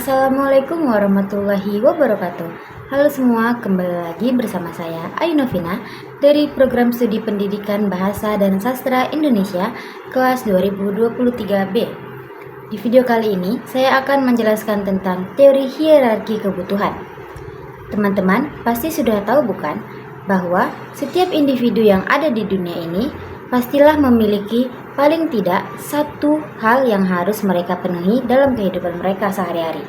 Assalamualaikum warahmatullahi wabarakatuh. Halo semua, kembali lagi bersama saya Ayu Novina dari Program Studi Pendidikan Bahasa dan Sastra Indonesia kelas 2023B. Di video kali ini, saya akan menjelaskan tentang teori hierarki kebutuhan. Teman-teman pasti sudah tahu bukan, bahwa setiap individu yang ada di dunia ini pastilah memiliki paling tidak satu hal yang harus mereka penuhi dalam kehidupan mereka sehari-hari.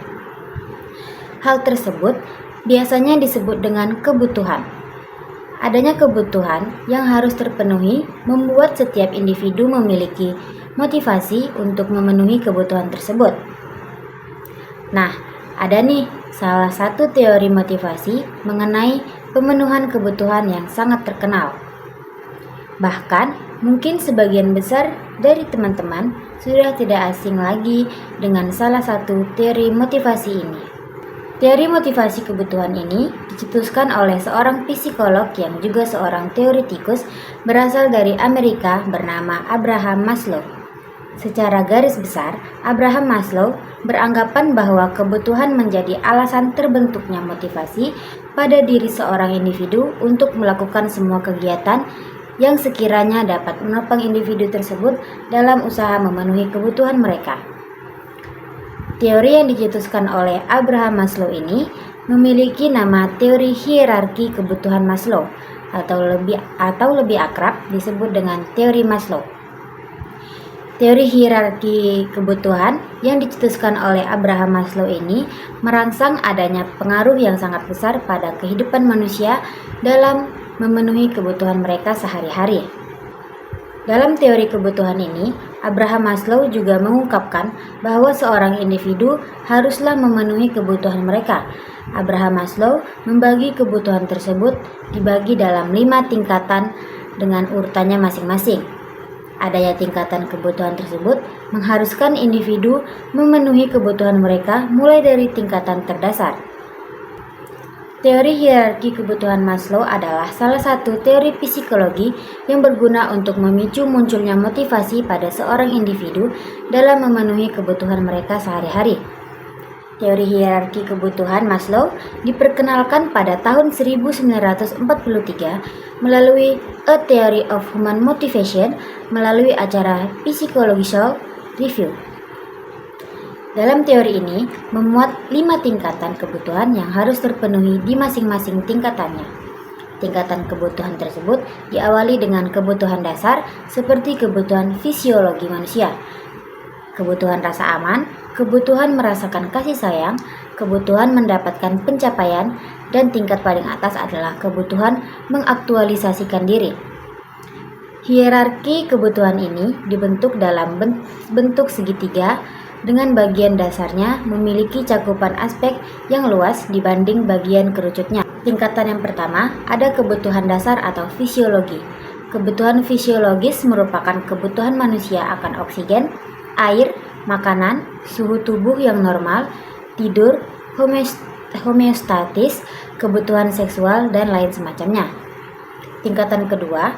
Hal tersebut biasanya disebut dengan kebutuhan. Adanya kebutuhan yang harus terpenuhi membuat setiap individu memiliki motivasi untuk memenuhi kebutuhan tersebut. Nah, ada nih salah satu teori motivasi mengenai pemenuhan kebutuhan yang sangat terkenal. Bahkan, mungkin sebagian besar dari teman-teman sudah tidak asing lagi dengan salah satu teori motivasi ini. Teori motivasi kebutuhan ini dicetuskan oleh seorang psikolog yang juga seorang teoretikus berasal dari Amerika bernama Abraham Maslow. Secara garis besar, Abraham Maslow beranggapan bahwa kebutuhan menjadi alasan terbentuknya motivasi pada diri seorang individu untuk melakukan semua kegiatan yang sekiranya dapat menopang individu tersebut dalam usaha memenuhi kebutuhan mereka. Teori yang dicetuskan oleh Abraham Maslow ini memiliki nama teori hierarki kebutuhan Maslow atau lebih akrab disebut dengan teori Maslow. Teori hierarki kebutuhan yang dicetuskan oleh Abraham Maslow ini merangsang adanya pengaruh yang sangat besar pada kehidupan manusia dalam memenuhi kebutuhan mereka sehari-hari. Dalam teori kebutuhan ini, Abraham Maslow juga mengungkapkan bahwa seorang individu haruslah memenuhi kebutuhan mereka. Abraham Maslow membagi kebutuhan tersebut dibagi dalam 5 tingkatan dengan urutannya masing-masing. Adanya tingkatan kebutuhan tersebut mengharuskan individu memenuhi kebutuhan mereka mulai dari tingkatan terdasar. Teori hierarki kebutuhan Maslow adalah salah satu teori psikologi yang berguna untuk memicu munculnya motivasi pada seorang individu dalam memenuhi kebutuhan mereka sehari-hari. Teori hierarki kebutuhan Maslow diperkenalkan pada tahun 1943 melalui A Theory of Human Motivation melalui acara Psychological Review. Dalam teori ini memuat 5 tingkatan kebutuhan yang harus terpenuhi di masing-masing tingkatannya. Tingkatan kebutuhan tersebut diawali dengan kebutuhan dasar seperti kebutuhan fisiologi manusia, kebutuhan rasa aman, kebutuhan merasakan kasih sayang, kebutuhan mendapatkan pencapaian, dan tingkat paling atas adalah kebutuhan mengaktualisasikan diri. Hierarki kebutuhan ini dibentuk dalam bentuk segitiga dengan bagian dasarnya memiliki cakupan aspek yang luas dibanding bagian kerucutnya. Tingkatan yang pertama ada kebutuhan dasar atau fisiologi. Kebutuhan fisiologis merupakan kebutuhan manusia akan oksigen, air, makanan, suhu tubuh yang normal, tidur, homeostatis, kebutuhan seksual, dan lain semacamnya. Tingkatan kedua,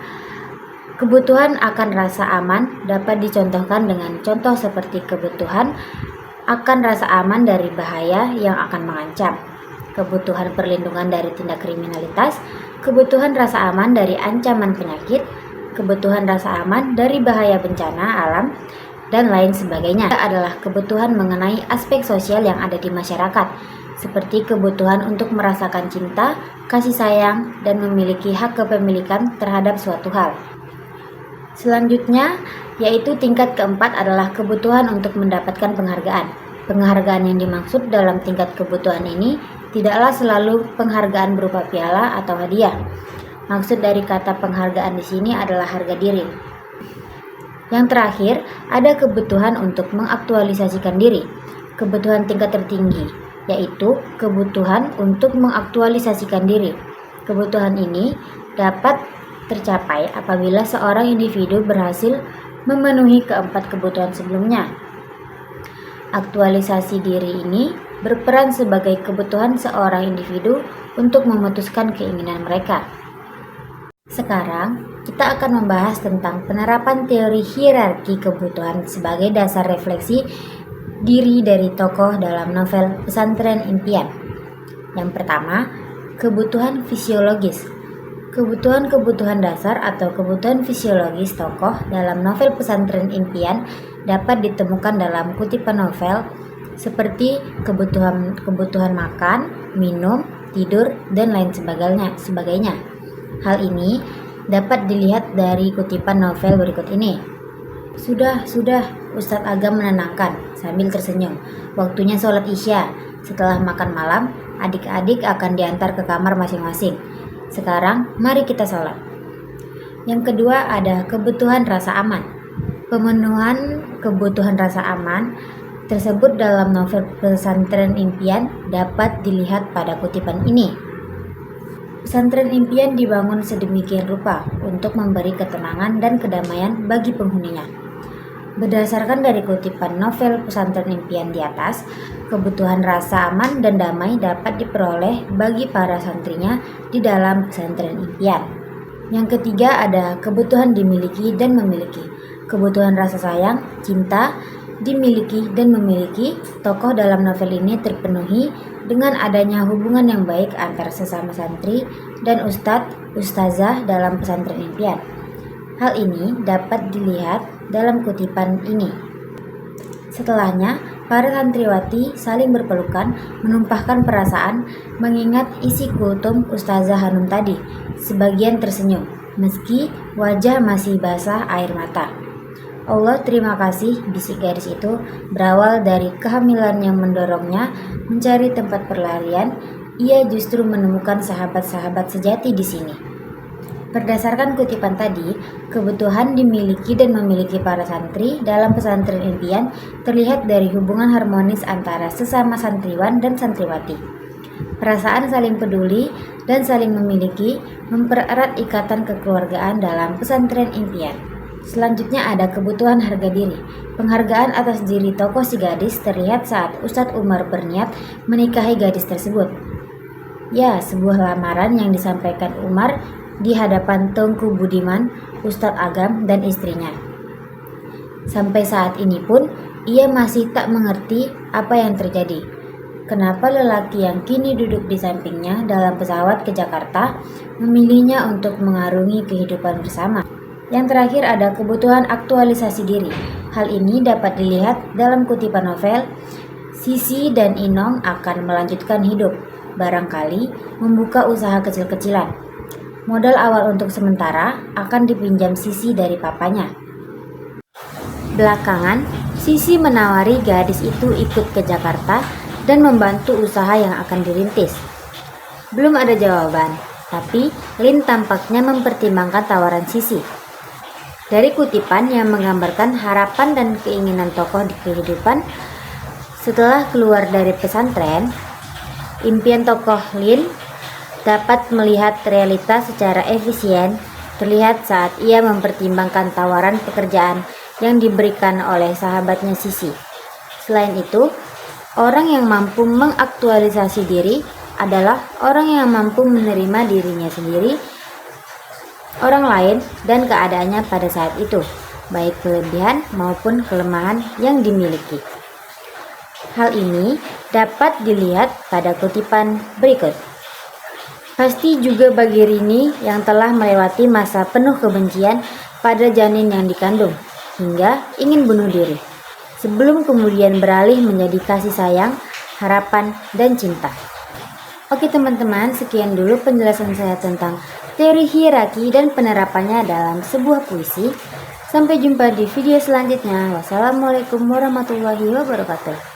kebutuhan akan rasa aman dapat dicontohkan dengan contoh seperti kebutuhan akan rasa aman dari bahaya yang akan mengancam, kebutuhan perlindungan dari tindak kriminalitas, kebutuhan rasa aman dari ancaman penyakit, kebutuhan rasa aman dari bahaya bencana alam, dan lain sebagainya. Adalah kebutuhan mengenai aspek sosial yang ada di masyarakat, seperti kebutuhan untuk merasakan cinta, kasih sayang, dan memiliki hak kepemilikan terhadap suatu hal. Selanjutnya, yaitu tingkat keempat adalah kebutuhan untuk mendapatkan penghargaan. Penghargaan yang dimaksud dalam tingkat kebutuhan ini tidaklah selalu penghargaan berupa piala atau hadiah. Maksud dari kata penghargaan di sini adalah harga diri. Yang terakhir, ada kebutuhan untuk mengaktualisasikan diri. Kebutuhan tingkat tertinggi, yaitu kebutuhan untuk mengaktualisasikan diri. Kebutuhan ini dapat tercapai apabila seorang individu berhasil memenuhi keempat kebutuhan sebelumnya. Aktualisasi diri ini berperan sebagai kebutuhan seorang individu untuk memutuskan keinginan mereka. Sekarang, kita akan membahas tentang penerapan teori hierarki kebutuhan sebagai dasar refleksi diri dari tokoh dalam novel Pesantren Impian. Yang pertama, kebutuhan fisiologis. Kebutuhan-kebutuhan dasar atau kebutuhan fisiologis tokoh dalam novel Pesantren Impian dapat ditemukan dalam kutipan novel seperti kebutuhan makan, minum, tidur, dan lain sebagainya. Hal ini dapat dilihat dari kutipan novel berikut ini. Sudah, Ustadz Agam menenangkan sambil tersenyum. Waktunya sholat Isya. Setelah makan malam, adik-adik akan diantar ke kamar masing-masing. Sekarang, mari kita sholat. Yang kedua ada kebutuhan rasa aman. Pemenuhan kebutuhan rasa aman tersebut dalam novel Pesantren Impian dapat dilihat pada kutipan ini. Pesantren Impian dibangun sedemikian rupa untuk memberi ketenangan dan kedamaian bagi penghuninya. Berdasarkan dari kutipan novel Pesantren Impian di atas, kebutuhan rasa aman dan damai dapat diperoleh bagi para santrinya di dalam Pesantren Impian. Yang ketiga ada kebutuhan dimiliki dan memiliki. Kebutuhan rasa sayang, cinta, dimiliki dan memiliki tokoh dalam novel ini terpenuhi dengan adanya hubungan yang baik antar sesama santri dan ustazah dalam Pesantren Impian. Hal ini dapat dilihat dalam kutipan ini. Setelahnya, para santriwati saling berpelukan, menumpahkan perasaan, mengingat isi kultum Ustazah Hanum tadi. Sebagian tersenyum, meski wajah masih basah air mata. Allah terima kasih, bisik gadis itu berawal dari kehamilan yang mendorongnya mencari tempat perlarian. Ia justru menemukan sahabat-sahabat sejati di sini. Berdasarkan kutipan tadi, kebutuhan dimiliki dan memiliki para santri dalam Pesantren Impian terlihat dari hubungan harmonis antara sesama santriwan dan santriwati. Perasaan saling peduli dan saling memiliki mempererat ikatan kekeluargaan dalam Pesantren Impian. Selanjutnya ada kebutuhan harga diri. Penghargaan atas diri tokoh si gadis terlihat saat Ustadz Umar berniat menikahi gadis tersebut. Ya, sebuah lamaran yang disampaikan Umar di hadapan Tengku Budiman, Ustadz Agam, dan istrinya. Sampai saat ini pun, ia masih tak mengerti apa yang terjadi. Kenapa lelaki yang kini duduk di sampingnya dalam pesawat ke Jakarta memilihnya untuk mengarungi kehidupan bersama. Yang terakhir ada kebutuhan aktualisasi diri. Hal ini dapat dilihat dalam kutipan novel, Sisi dan Inong akan melanjutkan hidup, barangkali membuka usaha kecil-kecilan. Modal awal untuk sementara akan dipinjam Sisi dari papanya. Belakangan, Sisi menawari gadis itu ikut ke Jakarta dan membantu usaha yang akan dirintis. Belum ada jawaban, tapi Lin tampaknya mempertimbangkan tawaran Sisi. Dari kutipan yang menggambarkan harapan dan keinginan tokoh di kehidupan setelah keluar dari pesantren, impian tokoh Lin dapat melihat realitas secara efisien terlihat saat ia mempertimbangkan tawaran pekerjaan yang diberikan oleh sahabatnya Sisi. Selain itu, orang yang mampu mengaktualisasi diri adalah orang yang mampu menerima dirinya sendiri, orang lain, dan keadaannya pada saat itu, baik kelebihan maupun kelemahan yang dimiliki. Hal ini dapat dilihat pada kutipan berikut. Pasti juga bagi Rini yang telah melewati masa penuh kebencian pada janin yang dikandung, hingga ingin bunuh diri, sebelum kemudian beralih menjadi kasih sayang, harapan, dan cinta. Oke teman-teman, sekian dulu penjelasan saya tentang teori hierarki dan penerapannya dalam sebuah puisi. Sampai jumpa di video selanjutnya. Wassalamualaikum warahmatullahi wabarakatuh.